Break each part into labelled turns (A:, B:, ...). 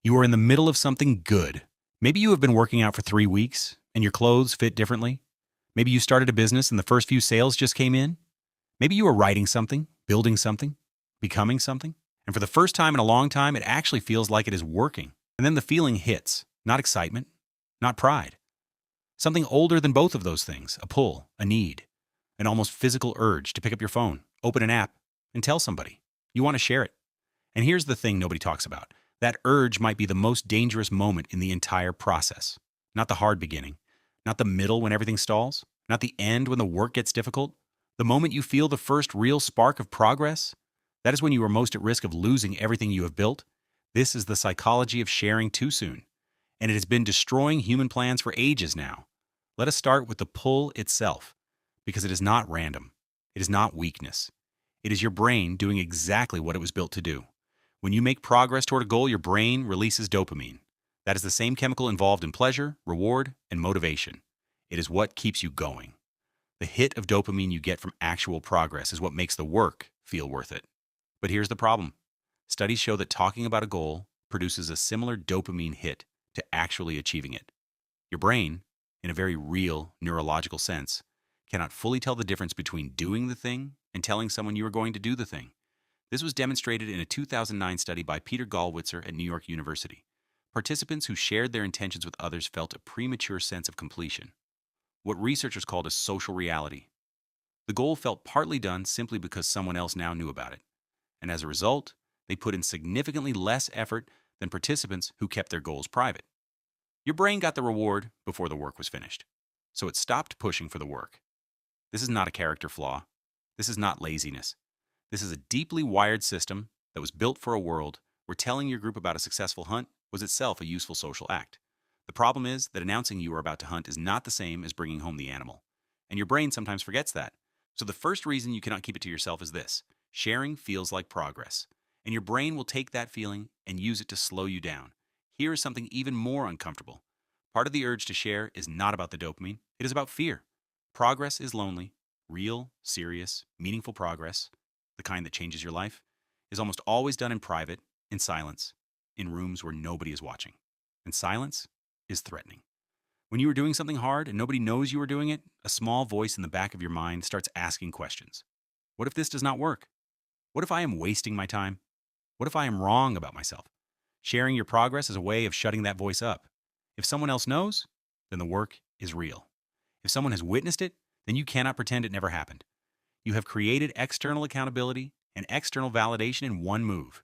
A: You are in the middle of something good. Maybe you have been working out for 3 weeks and your clothes fit differently. Maybe you started a business and the first few sales just came in. Maybe you are writing something, building something, becoming something. And for the first time in a long time, it actually feels like it is working. And then the feeling hits. Not excitement, not pride. Something older than both of those things, a pull, a need, an almost physical urge to pick up your phone, open an app, and tell somebody. You want to share it. And here's the thing nobody talks about. That urge might be the most dangerous moment in the entire process. Not the hard beginning, not the middle when everything stalls, not the end when the work gets difficult. The moment you feel the first real spark of progress, that is when you are most at risk of losing everything you have built. This is the psychology of sharing too soon, and it has been destroying human plans for ages now. Let us start with the pull itself, because it is not random. It is not weakness. It is your brain doing exactly what it was built to do. When you make progress toward a goal, your brain releases dopamine. That is the same chemical involved in pleasure, reward, and motivation. It is what keeps you going. The hit of dopamine you get from actual progress is what makes the work feel worth it. But here's the problem. Studies show that talking about a goal produces a similar dopamine hit to actually achieving it. Your brain, in a very real neurological sense, cannot fully tell the difference between doing the thing and telling someone you are going to do the thing. This was demonstrated in a 2009 study by Peter Gallwitzer at New York University. Participants who shared their intentions with others felt a premature sense of completion, what researchers called a social reality. The goal felt partly done simply because someone else now knew about it, and as a result, they put in significantly less effort than participants who kept their goals private. Your brain got the reward before the work was finished, so it stopped pushing for the work. This is not a character flaw. This is not laziness. This is a deeply wired system that was built for a world where telling your group about a successful hunt was itself a useful social act. The problem is that announcing you are about to hunt is not the same as bringing home the animal. And your brain sometimes forgets that. So the first reason you cannot keep it to yourself is this. Sharing feels like progress. And your brain will take that feeling and use it to slow you down. Here is something even more uncomfortable. Part of the urge to share is not about the dopamine. It is about fear. Progress is lonely. Real, serious, meaningful progress, the kind that changes your life, is almost always done in private, in silence, in rooms where nobody is watching. And silence is threatening. When you are doing something hard and nobody knows you are doing it, a small voice in the back of your mind starts asking questions. What if this does not work? What if I am wasting my time? What if I am wrong about myself? Sharing your progress is a way of shutting that voice up. If someone else knows, then the work is real. If someone has witnessed it, then you cannot pretend it never happened. You have created external accountability and external validation in one move.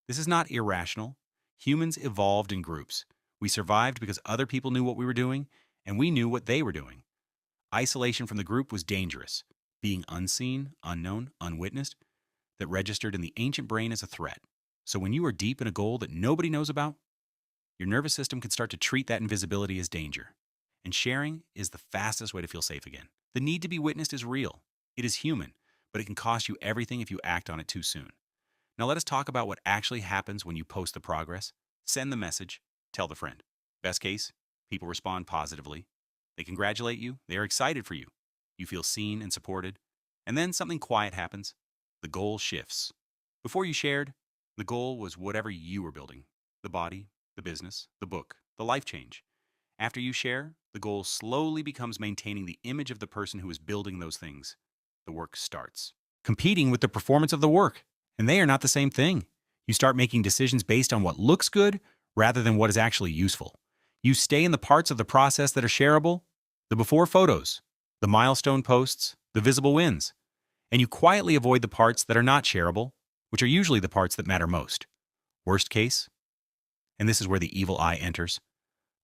A: This is not irrational. Humans evolved in groups. We survived because other people knew what we were doing, and we knew what they were doing. Isolation from the group was dangerous. Being unseen, unknown, unwitnessed, that registered in the ancient brain as a threat. So when you are deep in a goal that nobody knows about, your nervous system can start to treat that invisibility as danger. And sharing is the fastest way to feel safe again. The need to be witnessed is real. It is human, but it can cost you everything if you act on it too soon. Now let us talk about what actually happens when you post the progress. Send the message, tell the friend. Best case, people respond positively. They congratulate you, they are excited for you. You feel seen and supported. And then something quiet happens. The goal shifts. Before you shared, the goal was whatever you were building. The body, the business, the book, the life change. After you share, the goal slowly becomes maintaining the image of the person who is building those things. The work starts competing with the performance of the work, and they are not the same thing. You start making decisions based on what looks good rather than what is actually useful. You stay in the parts of the process that are shareable, the before photos, the milestone posts, the visible wins, and you quietly avoid the parts that are not shareable, which are usually the parts that matter most. Worst case, and this is where the evil eye enters,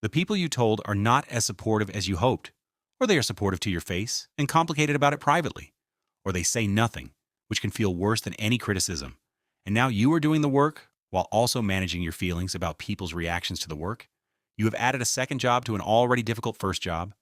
A: the people you told are not as supportive as you hoped, or they are supportive to your face and complicated about it privately, or they say nothing, which can feel worse than any criticism. And now you are doing the work while also managing your feelings about people's reactions to the work. You have added a second job to an already difficult first job.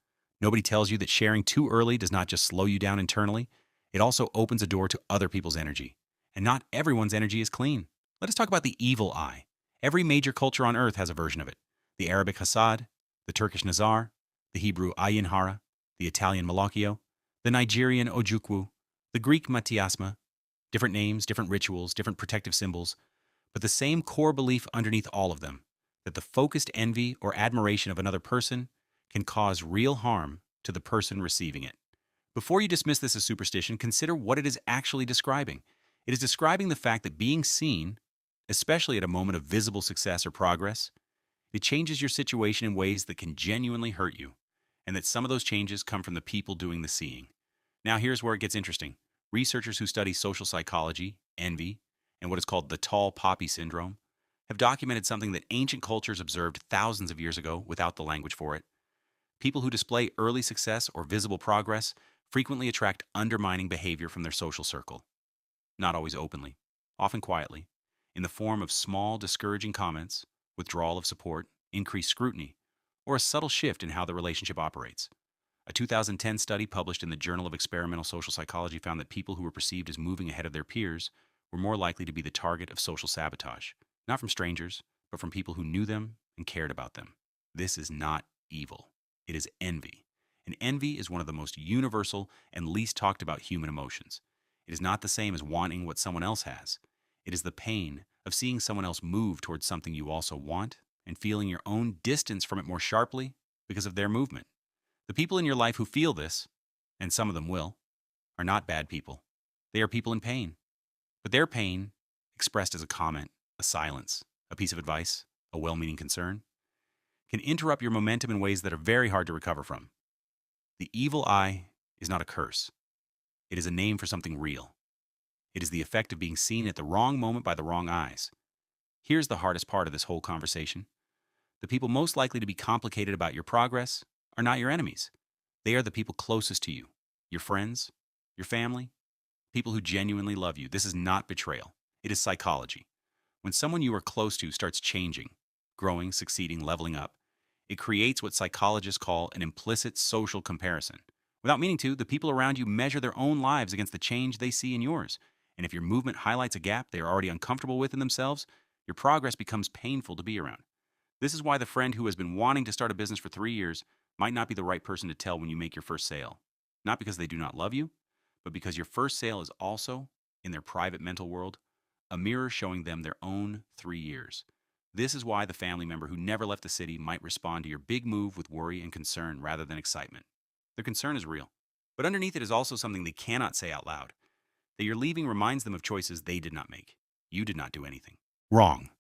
A: Nobody tells you that sharing too early does not just slow you down internally, it also opens a door to other people's energy. And not everyone's energy is clean. Let us talk about the evil eye. Every major culture on earth has a version of it. The Arabic Hasad, the Turkish Nazar, the Hebrew Ayin Hara, the Italian Malocchio, the Nigerian Ojukwu, the Greek Matiasma. Different names, different rituals, different protective symbols, but the same core belief underneath all of them, that the focused envy or admiration of another person can cause real harm to the person receiving it. Before you dismiss this as superstition, consider what it is actually describing. It is describing the fact that being seen, especially at a moment of visible success or progress, it changes your situation in ways that can genuinely hurt you, and that some of those changes come from the people doing the seeing. Now, here's where it gets interesting. Researchers who study social psychology, envy, and what is called the tall poppy syndrome have documented something that ancient cultures observed thousands of years ago without the language for it. People who display early success or visible progress frequently attract undermining behavior from their social circle, not always openly, often quietly, in the form of small, discouraging comments, withdrawal of support, increased scrutiny, or a subtle shift in how the relationship operates. A 2010 study published in the Journal of Experimental Social Psychology found that people who were perceived as moving ahead of their peers were more likely to be the target of social sabotage, not from strangers, but from people who knew them and cared about them. This is not evil. It is envy. And envy is one of the most universal and least talked about human emotions. It is not the same as wanting what someone else has. It is the pain of seeing someone else move towards something you also want and feeling your own distance from it more sharply because of their movement. The people in your life who feel this, and some of them will, are not bad people. They are people in pain. But their pain, expressed as a comment, a silence, a piece of advice, a well-meaning concern, can interrupt your momentum in ways that are very hard to recover from. The evil eye is not a curse. It is a name for something real. It is the effect of being seen at the wrong moment by the wrong eyes. Here's the hardest part of this whole conversation. The people most likely to be complicated about your progress are not your enemies. They are the people closest to you, your friends, your family, people who genuinely love you. This is not betrayal. It is psychology. When someone you are close to starts changing, growing, succeeding, leveling up, it creates what psychologists call an implicit social comparison. Without meaning to, the people around you measure their own lives against the change they see in yours. And if your movement highlights a gap they are already uncomfortable with in themselves, your progress becomes painful to be around. This is why the friend who has been wanting to start a business for 3 years might not be the right person to tell when you make your first sale. Not because they do not love you, but because your first sale is also, in their private mental world, a mirror showing them their own 3 years. This is why the family member who never left the city might respond to your big move with worry and concern rather than excitement. Their concern is real. But underneath it is also something they cannot say out loud. That you're leaving reminds them of choices they did not make. You did not do anything wrong.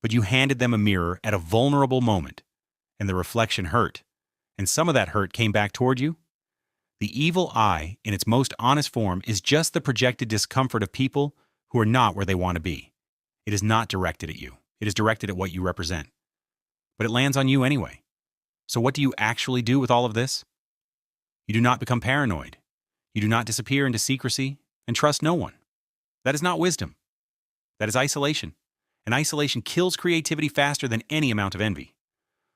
A: But you handed them a mirror at a vulnerable moment, and the reflection hurt. And some of that hurt came back toward you. The evil eye, in its most honest form, is just the projected discomfort of people who are not where they want to be. It is not directed at you. It is directed at what you represent. But it lands on you anyway. So what do you actually do with all of this? You do not become paranoid. You do not disappear into secrecy and trust no one. That is not wisdom. That is isolation. And isolation kills creativity faster than any amount of envy.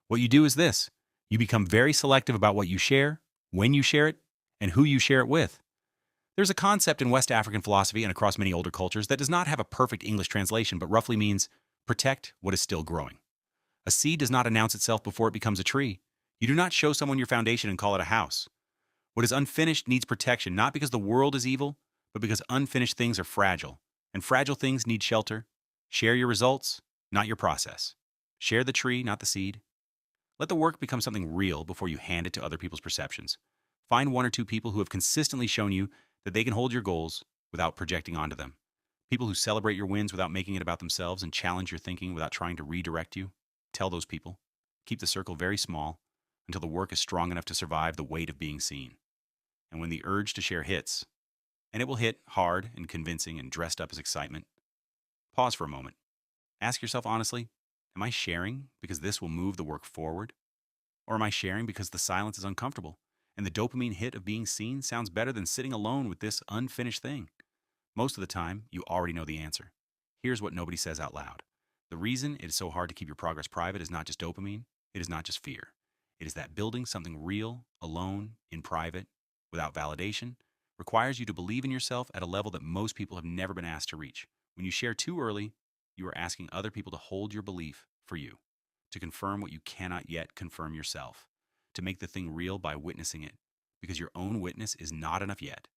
A: What you do is this. You become very selective about what you share, when you share it, and who you share it with. There's a concept in West African philosophy and across many older cultures that does not have a perfect English translation, but roughly means protect what is still growing. A seed does not announce itself before it becomes a tree. You do not show someone your foundation and call it a house. What is unfinished needs protection, not because the world is evil, but because unfinished things are fragile, and fragile things need shelter. Share your results, not your process. Share the tree, not the seed. Let the work become something real before you hand it to other people's perceptions. Find one or two people who have consistently shown you that they can hold your goals without projecting onto them. People who celebrate your wins without making it about themselves and challenge your thinking without trying to redirect you. Tell those people. Keep the circle very small until the work is strong enough to survive the weight of being seen. And when the urge to share hits, and it will hit hard and convincing and dressed up as excitement, pause for a moment. Ask yourself honestly, am I sharing because this will move the work forward? Or am I sharing because the silence is uncomfortable and the dopamine hit of being seen sounds better than sitting alone with this unfinished thing? Most of the time, you already know the answer. Here's what nobody says out loud. The reason it is so hard to keep your progress private is not just dopamine, it is not just fear. It is that building something real, alone, in private, without validation, requires you to believe in yourself at a level that most people have never been asked to reach. When you share too early, you are asking other people to hold your belief for you, to confirm what you cannot yet confirm yourself, to make the thing real by witnessing it, because your own witness is not enough yet.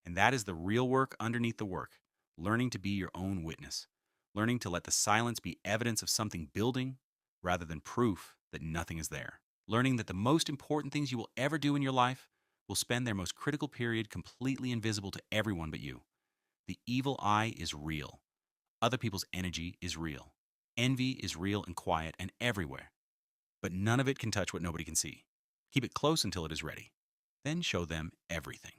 A: And that is the real work underneath the work, learning to be your own witness, learning to let the silence be evidence of something building rather than proof that nothing is there. Learning that the most important things you will ever do in your life will spend their most critical period completely invisible to everyone but you. The evil eye is real. Other people's energy is real. Envy is real and quiet and everywhere. But none of it can touch what nobody can see. Keep it close until it is ready. Then show them everything.